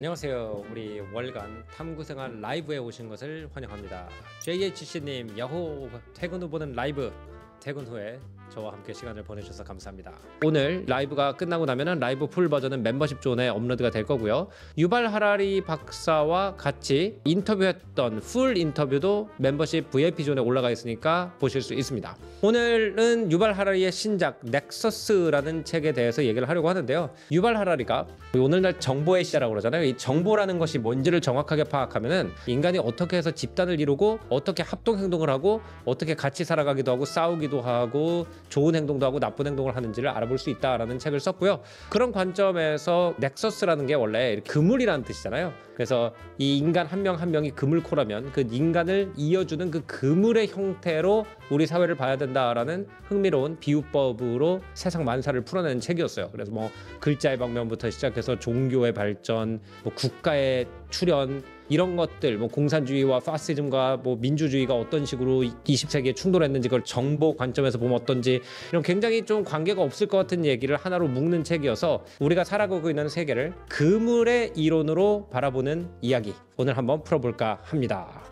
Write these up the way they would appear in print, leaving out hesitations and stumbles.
안녕하세요. 우리 월간 탐구생활 라이브에 오신 것을 환영합니다. JHC님, 야호 퇴근 후 보는 라이브. 퇴근 후에 저와 함께 시간을 보내주셔서 감사합니다. 오늘 라이브가 끝나고 나면은 라이브 풀 버전은 멤버십 존에 업로드가 될 거고요. 유발 하라리 박사와 같이 인터뷰했던 풀 인터뷰도 멤버십 VIP 존에 올라가 있으니까 보실 수 있습니다. 오늘은 유발 하라리의 신작 넥서스라는 책에 대해서 얘기를 하려고 하는데요. 유발 하라리가 오늘날 정보의 시대라고 그러잖아요. 이 정보라는 것이 뭔지를 정확하게 파악하면은 인간이 어떻게 해서 집단을 이루고 어떻게 합동 행동을 하고 어떻게 같이 살아가기도 하고 싸우기도 하고 좋은 행동도 하고 나쁜 행동을 하는지를 알아볼 수 있다라는 책을 썼고요. 그런 관점에서 넥서스라는 게 원래 그물이라는 뜻이잖아요. 그래서 이 인간 한 명 한 명이 그물코라면 그 인간을 이어주는 그 그물의 형태로 우리 사회를 봐야 된다라는 흥미로운 비유법으로 세상 만사를 풀어내는 책이었어요. 그래서 뭐 글자의 방면부터 시작해서 종교의 발전, 뭐 국가의 출현 이런 것들, 뭐 공산주의와 파시즘과 뭐 민주주의가 어떤 식으로 20세기에 충돌했는지 그걸 정보 관점에서 보면 어떤지 이런 굉장히 좀 관계가 없을 것 같은 얘기를 하나로 묶는 책이어서 우리가 살아가고 있는 세계를 그물의 이론으로 바라보는 이야기 오늘 한번 풀어볼까 합니다.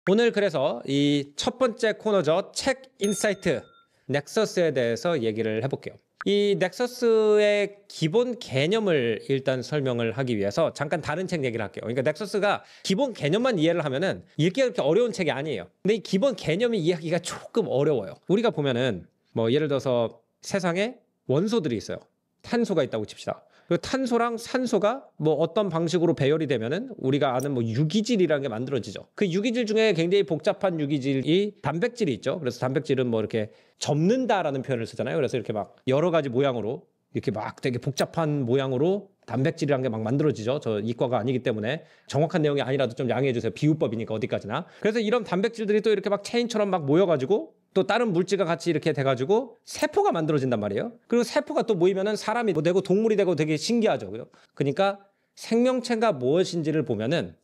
오늘 그래서 이 첫 번째 코너죠. 책 인사이트 넥서스에 대해서 얘기를 해볼게요. 이 넥서스의 기본 개념을 일단 설명을 하기 위해서 잠깐 다른 책 얘기를 할게요. 그러니까 넥서스가 기본 개념만 이해를 하면은 읽기가 그렇게 어려운 책이 아니에요. 근데 이 기본 개념이 이해하기가 조금 어려워요. 우리가 보면은 뭐 예를 들어서 세상에 원소들이 있어요. 탄소가 있다고 칩시다. 그 탄소랑 산소가 뭐 어떤 방식으로 배열이 되면은 우리가 아는 뭐 유기질이라는 게 만들어지죠. 그 유기질 중에 굉장히 복잡한 유기질이 단백질이 있죠. 그래서 단백질은 뭐 이렇게 접는다라는 표현을 쓰잖아요. 그래서 이렇게 막 여러 가지 모양으로 이렇게 막 되게 복잡한 모양으로 단백질이라는 게 막 만들어지죠. 저 이과가 아니기 때문에 정확한 내용이 아니라도 좀 양해해 주세요. 비유법이니까 어디까지나. 그래서 이런 단백질들이 또 이렇게 막 체인처럼 막 모여가지고 또 다른 물질과 같이 이렇게 돼가지고 세포가 만들어진단 말이에요. 그리고 세포가 또 모이면은 사람이 뭐 되고 동물이 되고 되게 신기하죠. 그러니까 생명체가 무엇인지를 보면은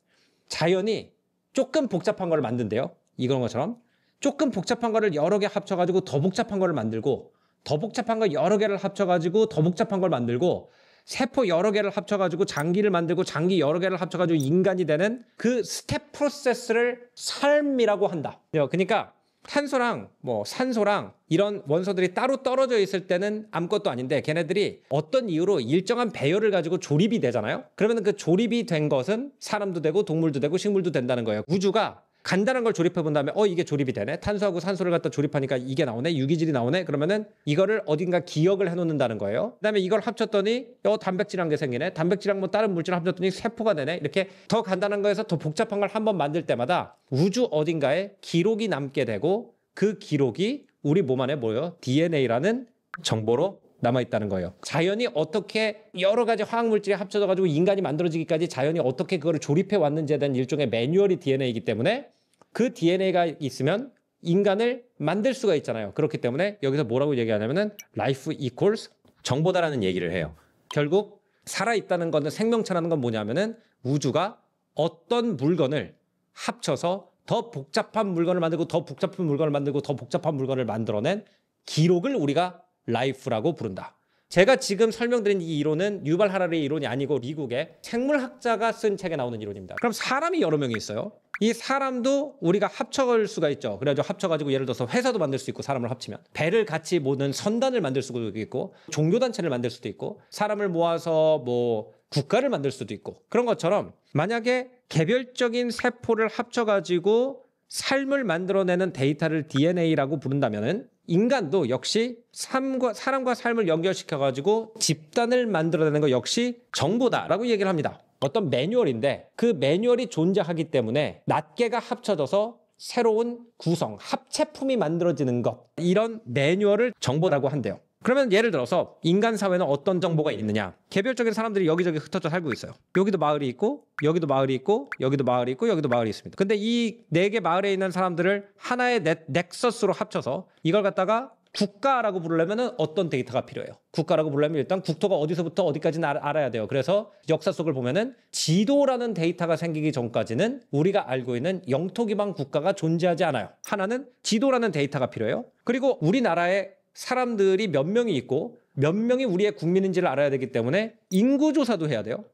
자연이 조금 복잡한 걸 만든대요. 이런 것처럼 조금 복잡한 거를 여러 개 합쳐가지고 더 복잡한 거를 만들고 더 복잡한 거 여러 개를 합쳐가지고 더 복잡한 걸 만들고 세포 여러 개를 합쳐가지고 장기를 만들고 장기 여러 개를 합쳐가지고 인간이 되는 그 스텝 프로세스를 삶이라고 한다. 그러니까 탄소랑 뭐 산소랑 이런 원소들이 따로 떨어져 있을 때는 아무것도 아닌데 걔네들이 어떤 이유로 일정한 배열을 가지고 조립이 되잖아요. 그러면 그 조립이 된 것은 사람도 되고 동물도 되고 식물도 된다는 거예요. 우주가 간단한 걸 조립해 본 다음에 이게 조립이 되네. 탄소하고 산소를 갖다 조립하니까 이게 나오네. 유기질이 나오네. 그러면은 이거를 어딘가 기억을 해놓는다는 거예요. 그다음에 이걸 합쳤더니 단백질이란 게 생기네. 단백질이랑 뭐 다른 물질을 합쳤더니 세포가 되네. 이렇게 더 간단한 거에서 더 복잡한 걸 한번 만들 때마다 우주 어딘가에 기록이 남게 되고 그 기록이 우리 몸 안에 뭐예요? DNA라는 정보로 남아있다는 거예요. 자연이 어떻게 여러 가지 화학물질이 합쳐져가지고 인간이 만들어지기까지 자연이 어떻게 그거를 조립해 왔는지에 대한 일종의 매뉴얼이 DNA이기 때문에 그 DNA가 있으면 인간을 만들 수가 있잖아요. 그렇기 때문에 여기서 뭐라고 얘기하냐면은 life equals 정보다라는 얘기를 해요. 결국 살아있다는 거는 생명체라는 건 뭐냐면은 우주가 어떤 물건을 합쳐서 더 복잡한 물건을 만들고 더 복잡한 물건을 만들고 더 복잡한 물건을 만들어낸 기록을 우리가 라이프라고 부른다. 제가 지금 설명드린 이 이론은 유발 하라리의 이론이 아니고 미국의 생물학자가 쓴 책에 나오는 이론입니다. 그럼 사람이 여러 명이 있어요. 이 사람도 우리가 합쳐갈 수가 있죠. 그래가지고 합쳐가지고 예를 들어서 회사도 만들 수 있고 사람을 합치면 배를 같이 모는 선단을 만들 수도 있고 종교단체를 만들 수도 있고 사람을 모아서 뭐 국가를 만들 수도 있고 그런 것처럼 만약에 개별적인 세포를 합쳐가지고 삶을 만들어내는 데이터를 DNA라고 부른다면은 인간도 역시 사람과 삶을 연결시켜가지고 집단을 만들어내는 것 역시 정보다라고 얘기를 합니다. 어떤 매뉴얼인데 그 매뉴얼이 존재하기 때문에 낱개가 합쳐져서 새로운 구성, 합체품이 만들어지는 것 이런 매뉴얼을 정보라고 한대요. 그러면 예를 들어서 인간 사회는 어떤 정보가 있느냐. 개별적인 사람들이 여기저기 흩어져 살고 있어요. 여기도 마을이 있고 여기도 마을이 있고 여기도 마을이 있고 여기도 마을이 있습니다. 근데 이 4개 마을에 있는 사람들을 하나의 넥서스로 합쳐서 이걸 갖다가 국가라고 부르려면 어떤 데이터가 필요해요. 국가라고 부르려면 일단 국토가 어디서부터 어디까지는 알아야 돼요. 그래서 역사 속을 보면은 지도라는 데이터가 생기기 전까지는 우리가 알고 있는 영토 기반 국가가 존재하지 않아요. 하나는 지도라는 데이터가 필요해요. 그리고 우리나라에 사람들이 몇 명이 있고 몇 명이 우리의 국민인지를 알아야 되기 때문에 인구조사도 해야 돼요.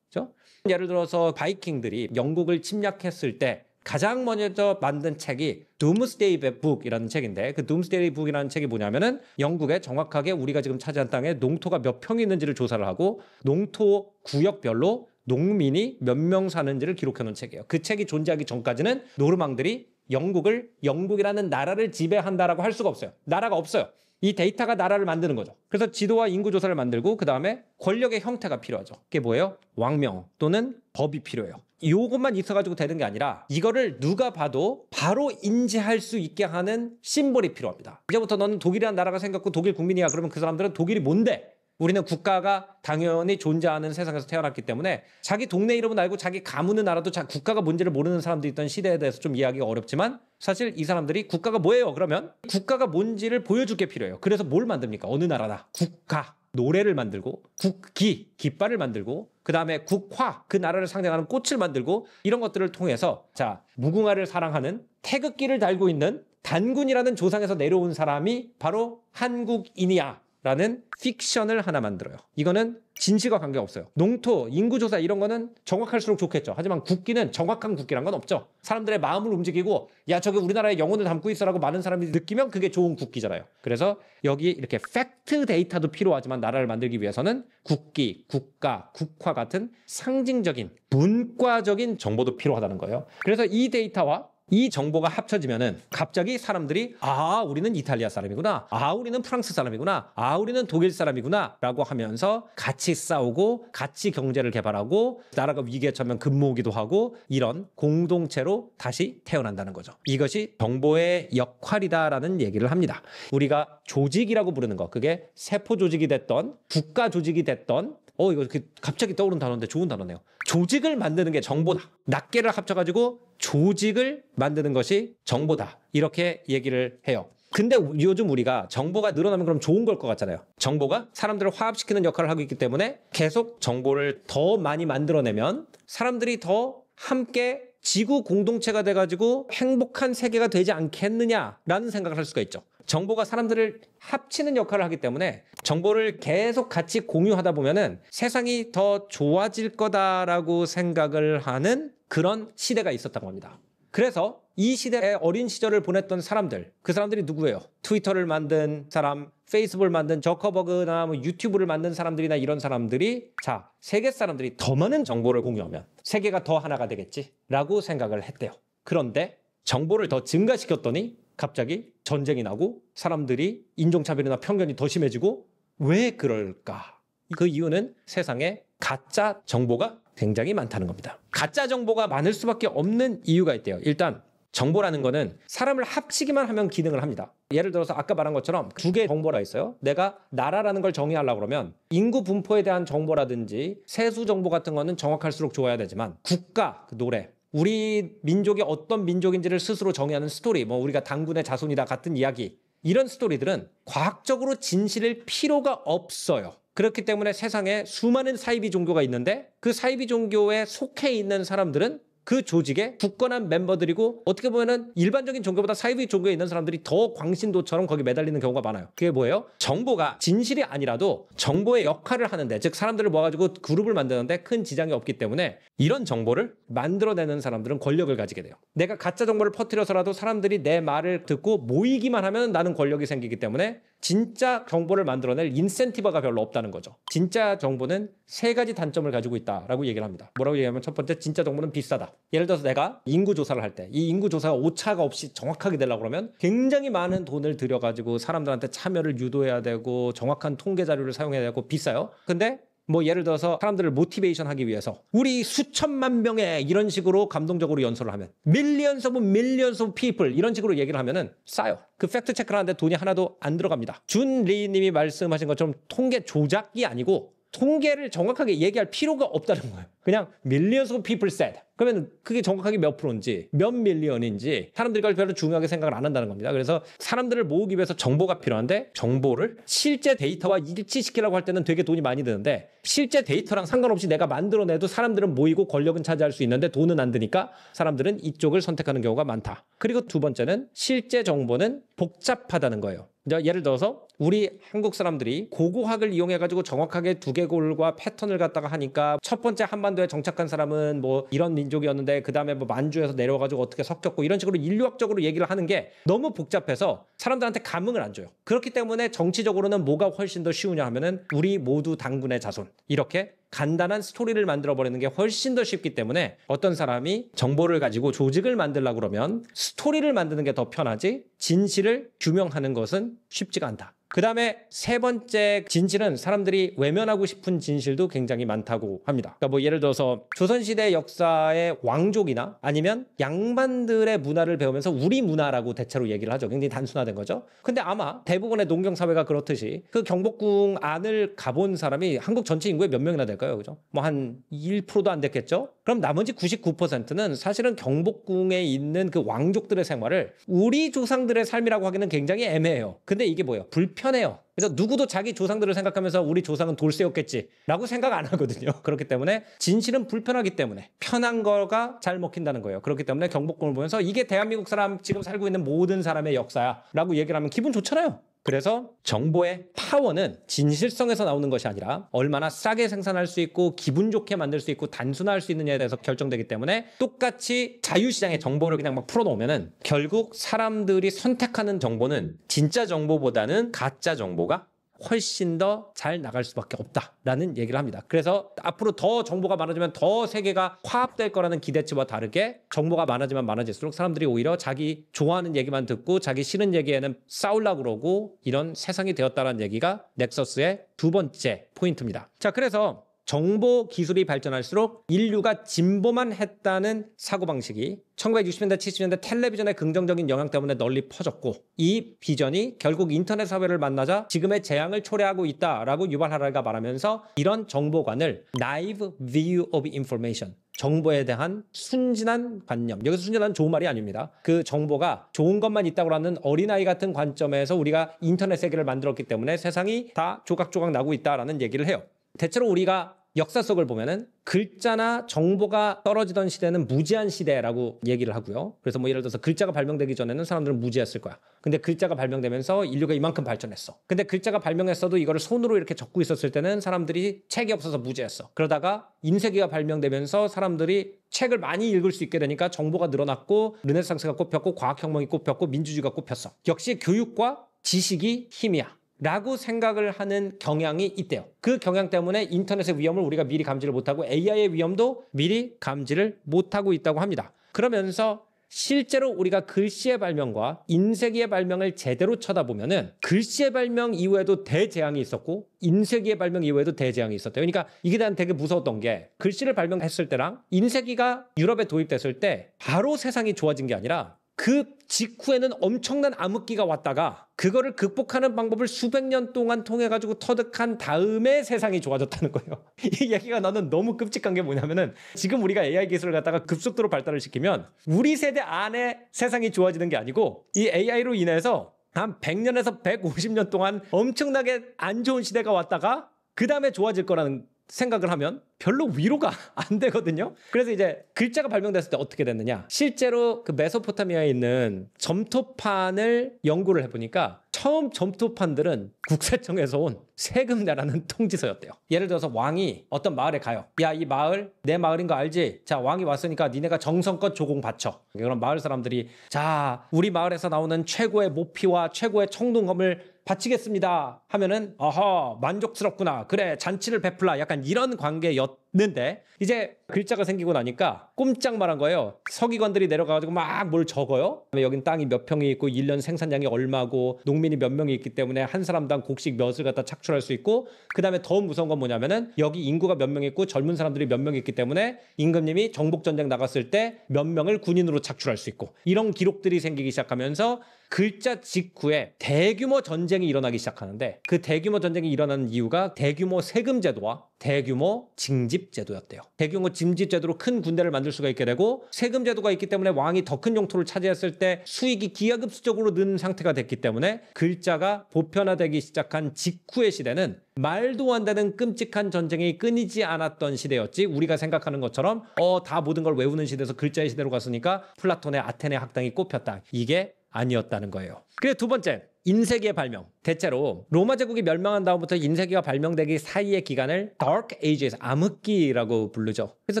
그렇죠? 예를 들어서 바이킹들이 영국을 침략했을 때 가장 먼저 만든 책이 Doomsday Book이라는 책인데, 그 Doomsday Book이라는 책이 뭐냐면은 영국에 정확하게 우리가 지금 차지한 땅에 농토가 몇 평이 있는지를 조사를 하고 농토 구역별로 농민이 몇 명 사는지를 기록해 놓은 책이에요. 그 책이 존재하기 전까지는 노르망들이 영국이라는 나라를 지배한다라고 할 수가 없어요. 나라가 없어요. 이 데이터가 나라를 만드는 거죠. 그래서 지도와 인구조사를 만들고 그 다음에 권력의 형태가 필요하죠. 그게 뭐예요? 왕명 또는 법이 필요해요. 이것만 있어가지고 되는 게 아니라 이거를 누가 봐도 바로 인지할 수 있게 하는 심볼이 필요합니다. 이제부터 너는 독일이라는 나라가 생겼고 독일 국민이야. 그러면 그 사람들은 독일이 뭔데? 우리는 국가가 당연히 존재하는 세상에서 태어났기 때문에 자기 동네 이름은 알고 자기 가문은 알아도 국가가 뭔지를 모르는 사람들이 있던 시대에 대해서 좀 이해하기가 어렵지만, 사실 이 사람들이 국가가 뭐예요? 그러면 국가가 뭔지를 보여줄 게 필요해요. 그래서 뭘 만듭니까? 어느 나라나 국가, 노래를 만들고 국기, 깃발을 만들고 그 다음에 국화, 그 나라를 상징하는 꽃을 만들고 이런 것들을 통해서 자, 무궁화를 사랑하는 태극기를 달고 있는 단군이라는 조상에서 내려온 사람이 바로 한국인이야 라는 픽션을 하나 만들어요. 이거는 진실과 관계없어요. 농토, 인구조사 이런 거는 정확할수록 좋겠죠. 하지만 국기는 정확한 국기란 건 없죠. 사람들의 마음을 움직이고 야 저게 우리나라의 영혼을 담고 있어라고 많은 사람이 느끼면 그게 좋은 국기잖아요. 그래서 여기 이렇게 팩트 데이터도 필요하지만 나라를 만들기 위해서는 국기, 국가, 국화 같은 상징적인 문과적인 정보도 필요하다는 거예요. 그래서 이 데이터와 이 정보가 합쳐지면은 갑자기 사람들이 아 우리는 이탈리아 사람이구나, 아 우리는 프랑스 사람이구나, 아 우리는 독일 사람이구나 라고 하면서 같이 싸우고 같이 경제를 개발하고 나라가 위기에 처하면 급모으기도 하고 이런 공동체로 다시 태어난다는 거죠. 이것이 정보의 역할이다라는 얘기를 합니다. 우리가 조직이라고 부르는 거, 그게 세포 조직이 됐던 국가 조직이 됐던 이거 갑자기 떠오른 단어인데 좋은 단어네요. 조직을 만드는 게 정보다. 낱개를 합쳐가지고 조직을 만드는 것이 정보다. 이렇게 얘기를 해요. 근데 요즘 우리가 정보가 늘어나면 그럼 좋은 걸 것 같잖아요. 정보가 사람들을 화합시키는 역할을 하고 있기 때문에 계속 정보를 더 많이 만들어내면 사람들이 더 함께 지구 공동체가 돼가지고 행복한 세계가 되지 않겠느냐라는 생각을 할 수가 있죠. 정보가 사람들을 합치는 역할을 하기 때문에 정보를 계속 같이 공유하다 보면은 세상이 더 좋아질 거다라고 생각을 하는 그런 시대가 있었던 겁니다. 그래서 이 시대에 어린 시절을 보냈던 사람들, 그 사람들이 누구예요? 트위터를 만든 사람, 페이스북을 만든 저커버그나 뭐 유튜브를 만든 사람들이나 이런 사람들이 자, 세계 사람들이 더 많은 정보를 공유하면 세계가 더 하나가 되겠지라고 생각을 했대요. 그런데 정보를 더 증가시켰더니 갑자기 전쟁이 나고 사람들이 인종차별이나 편견이 더 심해지고 왜 그럴까? 그 이유는 세상에 가짜 정보가 굉장히 많다는 겁니다. 가짜 정보가 많을 수밖에 없는 이유가 있대요. 일단 정보라는 거는 사람을 합치기만 하면 기능을 합니다. 예를 들어서 아까 말한 것처럼 두 개의 정보가 있어요. 내가 나라라는 걸 정의하려고 그러면 인구 분포에 대한 정보라든지 세수 정보 같은 거는 정확할수록 좋아야 되지만 국가, 그 노래, 우리 민족이 어떤 민족인지를 스스로 정의하는 스토리, 뭐 우리가 당군의 자손이다 같은 이야기, 이런 스토리들은 과학적으로 진실일 필요가 없어요. 그렇기 때문에 세상에 수많은 사이비 종교가 있는데 그 사이비 종교에 속해 있는 사람들은 그 조직의 굳건한 멤버들이고 어떻게 보면은 일반적인 종교보다 사이비 종교에 있는 사람들이 더 광신도처럼 거기 매달리는 경우가 많아요. 그게 뭐예요? 정보가 진실이 아니라도 정보의 역할을 하는데, 즉 사람들을 모아가지고 그룹을 만드는데 큰 지장이 없기 때문에 이런 정보를 만들어내는 사람들은 권력을 가지게 돼요. 내가 가짜 정보를 퍼뜨려서라도 사람들이 내 말을 듣고 모이기만 하면 나는 권력이 생기기 때문에 진짜 정보를 만들어낼 인센티브가 별로 없다는 거죠. 진짜 정보는 세 가지 단점을 가지고 있다라고 얘기를 합니다. 뭐라고 얘기하면 첫 번째, 진짜 정보는 비싸다. 예를 들어서 내가 인구조사를 할 때 이 인구조사가 오차가 없이 정확하게 되려고 그러면 굉장히 많은 돈을 들여가지고 사람들한테 참여를 유도해야 되고 정확한 통계 자료를 사용해야 되고 비싸요. 근데 뭐 예를 들어서 사람들을 모티베이션 하기 위해서 우리 수천만 명의 이런 식으로 감동적으로 연설을 하면 millions of people 이런 식으로 얘기를 하면은 싸요. 그 팩트 체크를 하는데 돈이 하나도 안 들어갑니다. 준리 님이 말씀하신 것처럼 통계 조작이 아니고 통계를 정확하게 얘기할 필요가 없다는 거예요. 그냥 millions of people said. 그러면 그게 정확하게 몇 프로인지 몇 밀리언인지 사람들이 그걸 별로 중요하게 생각을 안 한다는 겁니다. 그래서 사람들을 모으기 위해서 정보가 필요한데 정보를 실제 데이터와 일치시키려고 할 때는 되게 돈이 많이 드는데 실제 데이터랑 상관없이 내가 만들어내도 사람들은 모이고 권력은 차지할 수 있는데 돈은 안 드니까 사람들은 이쪽을 선택하는 경우가 많다. 그리고 두 번째는 실제 정보는 복잡하다는 거예요. 예를 들어서 우리 한국 사람들이 고고학을 이용해가지고 정확하게 두개골과 패턴을 갖다가 하니까 첫 번째 한반도에 정착한 사람은 뭐 이런 민족이었는데 그 다음에 뭐 만주에서 내려와가지고 어떻게 섞였고 이런 식으로 인류학적으로 얘기를 하는 게 너무 복잡해서 사람들한테 감흥을 안 줘요. 그렇기 때문에 정치적으로는 뭐가 훨씬 더 쉬우냐 하면은 우리 모두 당군의 자손 이렇게 간단한 스토리를 만들어버리는 게 훨씬 더 쉽기 때문에 어떤 사람이 정보를 가지고 조직을 만들려고 그러면 스토리를 만드는 게 더 편하지 진실을 규명하는 것은 쉽지가 않다. 그 다음에 세 번째 진실은 사람들이 외면하고 싶은 진실도 굉장히 많다고 합니다. 그러니까 뭐 예를 들어서 조선시대 역사의 왕족이나 아니면 양반들의 문화를 배우면서 우리 문화라고 대체로 얘기를 하죠. 굉장히 단순화된 거죠. 근데 아마 대부분의 농경사회가 그렇듯이 그 경복궁 안을 가본 사람이 한국 전체 인구의 몇 명이나 될까요? 그죠? 뭐 한 1%도 안 됐겠죠? 그럼 나머지 99%는 사실은 경복궁에 있는 그 왕족들의 생활을 우리 조상들의 삶이라고 하기는 굉장히 애매해요. 근데 이게 뭐예요? 불편해요. 그래서 누구도 자기 조상들을 생각하면서 우리 조상은 돌쇠였겠지 라고 생각 안 하거든요. 그렇기 때문에 진실은 불편하기 때문에 편한 거가 잘 먹힌다는 거예요. 그렇기 때문에 경복궁을 보면서 이게 대한민국 사람 지금 살고 있는 모든 사람의 역사야 라고 얘기를 하면 기분 좋잖아요. 그래서 정보의 파워는 진실성에서 나오는 것이 아니라 얼마나 싸게 생산할 수 있고 기분 좋게 만들 수 있고 단순화할 수 있느냐에 대해서 결정되기 때문에 똑같이 자유시장의 정보를 그냥 막 풀어놓으면은 결국 사람들이 선택하는 정보는 진짜 정보보다는 가짜 정보가 훨씬 더 잘 나갈 수밖에 없다라는 얘기를 합니다. 그래서 앞으로 더 정보가 많아지면 더 세계가 화합될 거라는 기대치와 다르게 정보가 많아지면 많아질수록 사람들이 오히려 자기 좋아하는 얘기만 듣고 자기 싫은 얘기에는 싸우려고 그러고 이런 세상이 되었다는 얘기가 넥서스의 두 번째 포인트입니다. 자, 그래서 정보 기술이 발전할수록 인류가 진보만 했다는 사고방식이 1960년대, 70년대 텔레비전의 긍정적인 영향 때문에 널리 퍼졌고 이 비전이 결국 인터넷 사회를 만나자 지금의 재앙을 초래하고 있다라고 유발 하라리가 말하면서 이런 정보관을 naive view of information 정보에 대한 순진한 관념. 여기서 순진한 좋은 말이 아닙니다. 그 정보가 좋은 것만 있다고 하는 어린아이 같은 관점에서 우리가 인터넷 세계를 만들었기 때문에 세상이 다 조각조각 나고 있다라는 얘기를 해요. 대체로 우리가 역사 속을 보면은 글자나 정보가 떨어지던 시대는 무제한 시대라고 얘기를 하고요. 그래서 뭐 예를 들어서 글자가 발명되기 전에는 사람들은 무제했을 거야. 근데 글자가 발명되면서 인류가 이만큼 발전했어. 근데 글자가 발명했어도 이거를 손으로 이렇게 적고 있었을 때는 사람들이 책이 없어서 무제했어. 그러다가 인쇄기가 발명되면서 사람들이 책을 많이 읽을 수 있게 되니까 정보가 늘어났고 르네상스가 꼽혔고 과학혁명이 꼽혔고 민주주의가 꼽혔어. 역시 교육과 지식이 힘이야. 라고 생각을 하는 경향이 있대요. 그 경향 때문에 인터넷의 위험을 우리가 미리 감지를 못하고 AI의 위험도 미리 감지를 못하고 있다고 합니다. 그러면서 실제로 우리가 글씨의 발명과 인쇄기의 발명을 제대로 쳐다보면은 글씨의 발명 이후에도 대재앙이 있었고 인쇄기의 발명 이후에도 대재앙이 있었대요. 그러니까 이게 대한 되게 무서웠던 게 글씨를 발명했을 때랑 인쇄기가 유럽에 도입됐을 때 바로 세상이 좋아진 게 아니라 그 직후에는 엄청난 암흑기가 왔다가 그거를 극복하는 방법을 수백 년 동안 통해가지고 터득한 다음에 세상이 좋아졌다는 거예요. 이 얘기가 나는 너무 끔찍한 게 뭐냐면은 지금 우리가 AI 기술을 갖다가 급속도로 발달을 시키면 우리 세대 안에 세상이 좋아지는 게 아니고 이 AI로 인해서 한 100년에서 150년 동안 엄청나게 안 좋은 시대가 왔다가 그 다음에 좋아질 거라는 생각을 하면 별로 위로가 안 되거든요. 그래서 이제 글자가 발명됐을 때 어떻게 됐느냐. 실제로 그 메소포타미아에 있는 점토판을 연구를 해보니까 처음 점토판들은 국세청에서 온 세금 내라는 통지서였대요. 예를 들어서 왕이 어떤 마을에 가요. 야, 이 마을 내 마을인 거 알지? 자, 왕이 왔으니까 니네가 정성껏 조공 바쳐. 그럼 마을 사람들이 자, 우리 마을에서 나오는 최고의 모피와 최고의 청동검을 바치겠습니다 하면은 아하 만족스럽구나 그래 잔치를 베풀라 약간 이런 관계였는데 이제 글자가 생기고 나니까 꼼짝 말한 거예요. 서기관들이 내려가가지고 막 뭘 적어요. 여긴 땅이 몇 평이 있고 1년 생산량이 얼마고 농민이 몇 명이 있기 때문에 한 사람당 곡식 몇을 갖다 착출할 수 있고 그 다음에 더 무서운 건 뭐냐면은 여기 인구가 몇 명 있고 젊은 사람들이 몇 명 있기 때문에 임금님이 정복전쟁 나갔을 때 몇 명을 군인으로 착출할 수 있고 이런 기록들이 생기기 시작하면서 글자 직후에 대규모 전쟁이 일어나기 시작하는데 그 대규모 전쟁이 일어나는 이유가 대규모 세금 제도와 대규모 징집 제도였대요. 대규모 징집 제도로 큰 군대를 만들 수가 있게 되고 세금 제도가 있기 때문에 왕이 더 큰 영토를 차지했을 때 수익이 기하급수적으로 는 상태가 됐기 때문에 글자가 보편화되기 시작한 직후의 시대는 말도 안 되는 끔찍한 전쟁이 끊이지 않았던 시대였지 우리가 생각하는 것처럼 다 모든 걸 외우는 시대에서 글자의 시대로 갔으니까 플라톤의 아테네 학당이 꼽혔다. 이게 아니었다는 거예요. 그리고 두 번째 인쇄기의 발명. 대체로 로마 제국이 멸망한 다음부터 인쇄기가 발명되기 사이의 기간을 Dark Ages, 암흑기라고 부르죠. 그래서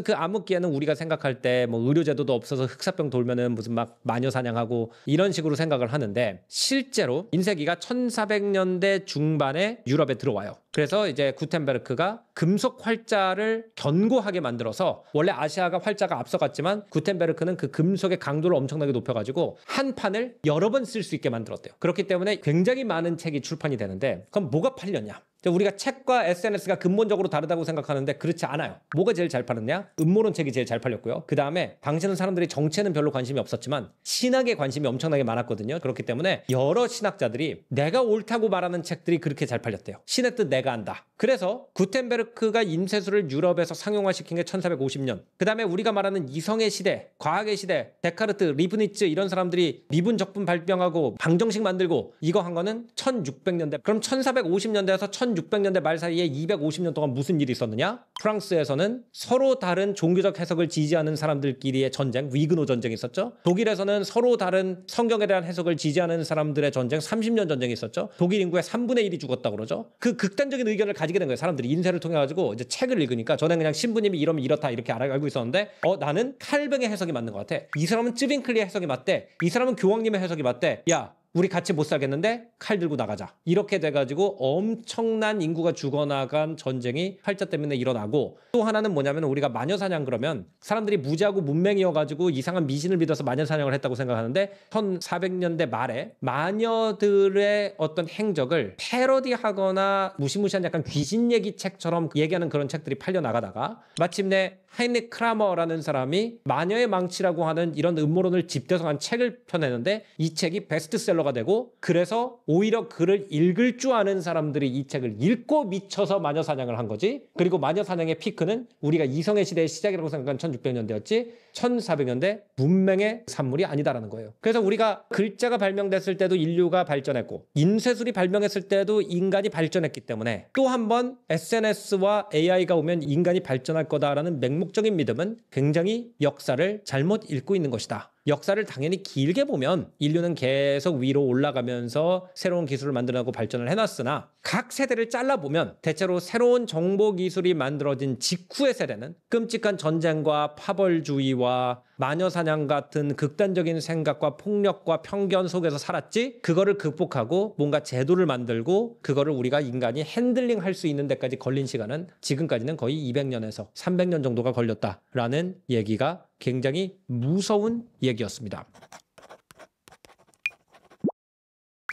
그 암흑기에는 우리가 생각할 때 뭐 의료제도도 없어서 흑사병 돌면은 무슨 막 마녀 사냥하고 이런 식으로 생각을 하는데, 실제로 인쇄기가 1400년대 중반에 유럽에 들어와요. 그래서 이제 구텐베르크가 금속 활자를 견고하게 만들어서, 원래 아시아가 활자가 앞서갔지만 구텐베르크는 그 금속의 강도를 엄청나게 높여가지고 한 판을 여러 번 쓸 수 있게 만들었대요. 그렇기 때문에 굉장히 많은 책이 출판이 되는데, 그럼 뭐가 팔렸냐? 우리가 책과 SNS가 근본적으로 다르다고 생각하는데 그렇지 않아요. 뭐가 제일 잘 팔렸냐? 음모론 책이 제일 잘 팔렸고요. 그 다음에 당시는 사람들이 정치에는 별로 관심이 없었지만 신학에 관심이 엄청나게 많았거든요. 그렇기 때문에 여러 신학자들이 내가 옳다고 말하는 책들이 그렇게 잘 팔렸대요. 신의 뜻 내가 안다. 그래서 구텐베르크가 인쇄술을 유럽에서 상용화시킨 게 1450년. 그 다음에 우리가 말하는 이성의 시대, 과학의 시대, 데카르트, 리브니츠 이런 사람들이 미분 적분 발명하고 방정식 만들고 이거 한 거는 1600년대. 그럼 1450년대에서 1600년대 말 사이에 250년 동안 무슨 일이 있었느냐? 프랑스에서는 서로 다른 종교적 해석을 지지하는 사람들끼리의 전쟁, 위그노 전쟁이 있었죠. 독일에서는 서로 다른 성경에 대한 해석을 지지하는 사람들의 전쟁, 30년 전쟁이 있었죠. 독일 인구의 3분의 1이 죽었다고 그러죠. 그 극단적인 의견을 가지게 된 거예요. 사람들이 인쇄를 통해 가지고 이제 책을 읽으니까, 저는 그냥 신부님이 이러면 이렇다 이렇게 알고 있었는데, 나는 칼뱅의 해석이 맞는 것 같아. 이 사람은 쯔빙클리의 해석이 맞대. 이 사람은 교황님의 해석이 맞대. 야, 우리 같이 못 살겠는데 칼 들고 나가자. 이렇게 돼가지고 엄청난 인구가 죽어나간 전쟁이 활자 때문에 일어나고, 또 하나는 뭐냐면 우리가 마녀사냥 그러면 사람들이 무지하고 문맹이어가지고 이상한 미신을 믿어서 마녀사냥을 했다고 생각하는데, 1400년대 말에 마녀들의 어떤 행적을 패러디하거나 무시무시한 약간 귀신 얘기 책처럼 얘기하는 그런 책들이 팔려나가다가 마침내 하이닉 크라머라는 사람이 마녀의 망치라고 하는 이런 음모론을 짚대서 책을 펴내는데, 이 책이 베스트셀러가 되고, 그래서 오히려 그를 읽을 줄 아는 사람들이 이 책을 읽고 미쳐서 마녀 사냥을 한 거지. 그리고 마녀 사냥의 피크는 우리가 이성의 시대의 시작이라고 생각한 1600년대였지 1400년대 문명의 산물이 아니다라는 거예요. 그래서 우리가 글자가 발명됐을 때도 인류가 발전했고, 인쇄술이 발명했을 때도 인간이 발전했기 때문에, 또 한 번 SNS와 AI가 오면 인간이 발전할 거다라는 맹목적인 믿음은 굉장히 역사를 잘못 읽고 있는 것이다. 역사를 당연히 길게 보면 인류는 계속 위로 올라가면서 새로운 기술을 만들어내고 발전을 해놨으나, 각 세대를 잘라보면 대체로 새로운 정보 기술이 만들어진 직후의 세대는 끔찍한 전쟁과 파벌주의와 마녀사냥 같은 극단적인 생각과 폭력과 편견 속에서 살았지, 그거를 극복하고 뭔가 제도를 만들고 그거를 우리가 인간이 핸들링 할 수 있는 데까지 걸린 시간은 지금까지는 거의 200년에서 300년 정도가 걸렸다라는 얘기가 굉장히 무서운 얘기였습니다.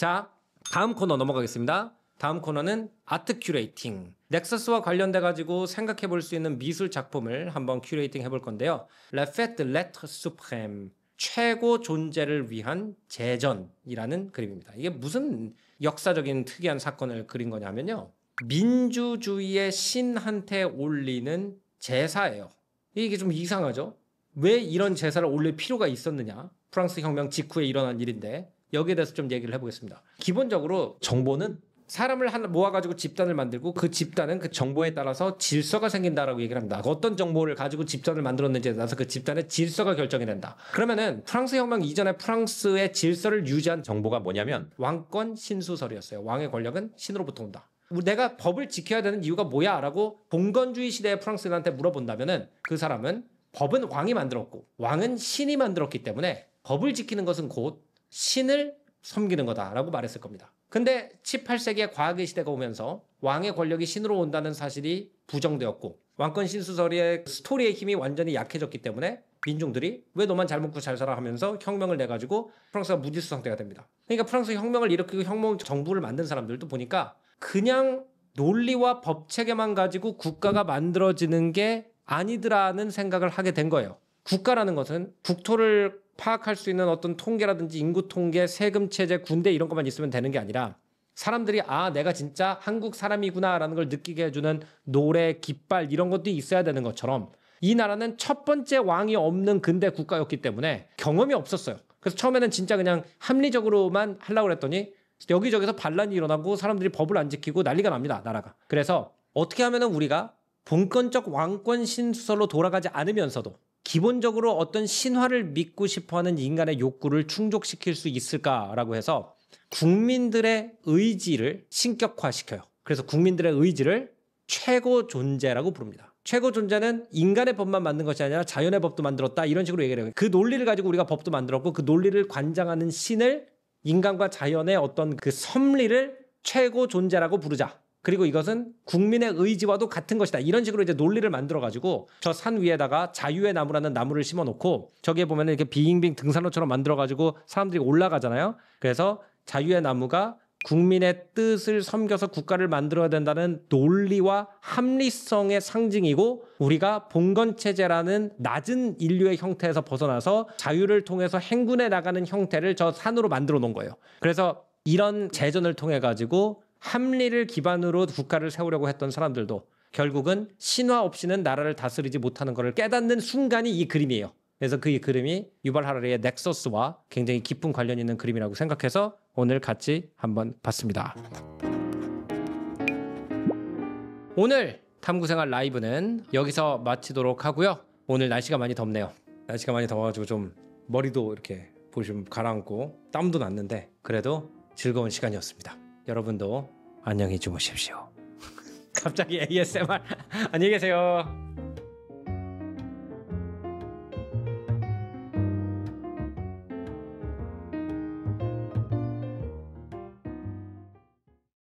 자, 다음 코너 넘어가겠습니다. 다음 코너는 아트 큐레이팅. 넥서스와 관련돼 가지고 생각해 볼 수 있는 미술 작품을 한번 큐레이팅 해볼 건데요. La Fête de l'Être Suprême, 최고 존재를 위한 제전이라는 그림입니다. 이게 무슨 역사적인 특이한 사건을 그린 거냐면요, 민주주의의 신한테 올리는 제사예요. 이게 좀 이상하죠? 왜 이런 제사를 올릴 필요가 있었느냐? 프랑스 혁명 직후에 일어난 일인데, 여기에 대해서 좀 얘기를 해보겠습니다. 기본적으로 정보는 사람을 모아가지고 집단을 만들고, 그 집단은 그 정보에 따라서 질서가 생긴다라고 얘기를 합니다. 어떤 정보를 가지고 집단을 만들었는지에 따라서 그 집단의 질서가 결정이 된다. 그러면은 프랑스 혁명 이전에 프랑스의 질서를 유지한 정보가 뭐냐면 왕권 신수설이었어요. 왕의 권력은 신으로부터 온다. 내가 법을 지켜야 되는 이유가 뭐야? 라고 봉건주의 시대의 프랑스인한테 물어본다면은, 그 사람은 법은 왕이 만들었고 왕은 신이 만들었기 때문에 법을 지키는 것은 곧 신을 섬기는 거다라고 말했을 겁니다. 근데 18세기의 과학의 시대가 오면서 왕의 권력이 신으로 온다는 사실이 부정되었고, 왕권 신수설의 스토리의 힘이 완전히 약해졌기 때문에 민중들이 왜 너만 잘 먹고 잘 살아 하면서 혁명을 내가지고 프랑스가 무질서 상태가 됩니다. 그러니까 프랑스 혁명을 일으키고 혁명 정부를 만든 사람들도 보니까 그냥 논리와 법 체계만 가지고 국가가 만들어지는 게 아니더라는 생각을 하게 된 거예요. 국가라는 것은 국토를 파악할 수 있는 어떤 통계라든지 인구 통계, 세금 체제, 군대 이런 것만 있으면 되는 게 아니라, 사람들이 내가 진짜 한국 사람이구나라는 걸 느끼게 해주는 노래, 깃발 이런 것도 있어야 되는 것처럼, 이 나라는 첫 번째 왕이 없는 근대 국가였기 때문에 경험이 없었어요. 그래서 처음에는 진짜 그냥 합리적으로만 하려고 했더니 여기저기서 반란이 일어나고 사람들이 법을 안 지키고 난리가 납니다, 나라가. 그래서 어떻게 하면 우리가 본권적 왕권 신수설로 돌아가지 않으면서도 기본적으로 어떤 신화를 믿고 싶어하는 인간의 욕구를 충족시킬 수 있을까라고 해서 국민들의 의지를 신격화시켜요. 그래서 국민들의 의지를 최고 존재라고 부릅니다. 최고 존재는 인간의 법만 만든 것이 아니라 자연의 법도 만들었다, 이런 식으로 얘기를 해요. 그 논리를 가지고 우리가 법도 만들었고, 그 논리를 관장하는 신을, 인간과 자연의 어떤 그 섭리를 최고 존재라고 부르자. 그리고 이것은 국민의 의지와도 같은 것이다, 이런 식으로 이제 논리를 만들어 가지고 저 산 위에다가 자유의 나무라는 나무를 심어 놓고, 저기에 보면은 이렇게 빙빙 등산로처럼 만들어 가지고 사람들이 올라가잖아요. 그래서 자유의 나무가 국민의 뜻을 섬겨서 국가를 만들어야 된다는 논리와 합리성의 상징이고, 우리가 봉건체제라는 낮은 인류의 형태에서 벗어나서 자유를 통해서 행군해 나가는 형태를 저 산으로 만들어 놓은 거예요. 그래서 이런 재전을 통해 가지고 합리를 기반으로 국가를 세우려고 했던 사람들도 결국은 신화 없이는 나라를 다스리지 못하는 것을 깨닫는 순간이 이 그림이에요. 그래서 그 그림이 유발 하라리의 넥서스와 굉장히 깊은 관련이 있는 그림이라고 생각해서 오늘 같이 한번 봤습니다. 오늘 탐구생활 라이브는 여기서 마치도록 하고요. 오늘 날씨가 많이 덥네요. 날씨가 많이 더워가지고 좀 머리도 이렇게 보시면 가라앉고 땀도 났는데 그래도 즐거운 시간이었습니다. 여러분도 안녕히 주무십시오. 갑자기 ASMR. 안녕히 계세요.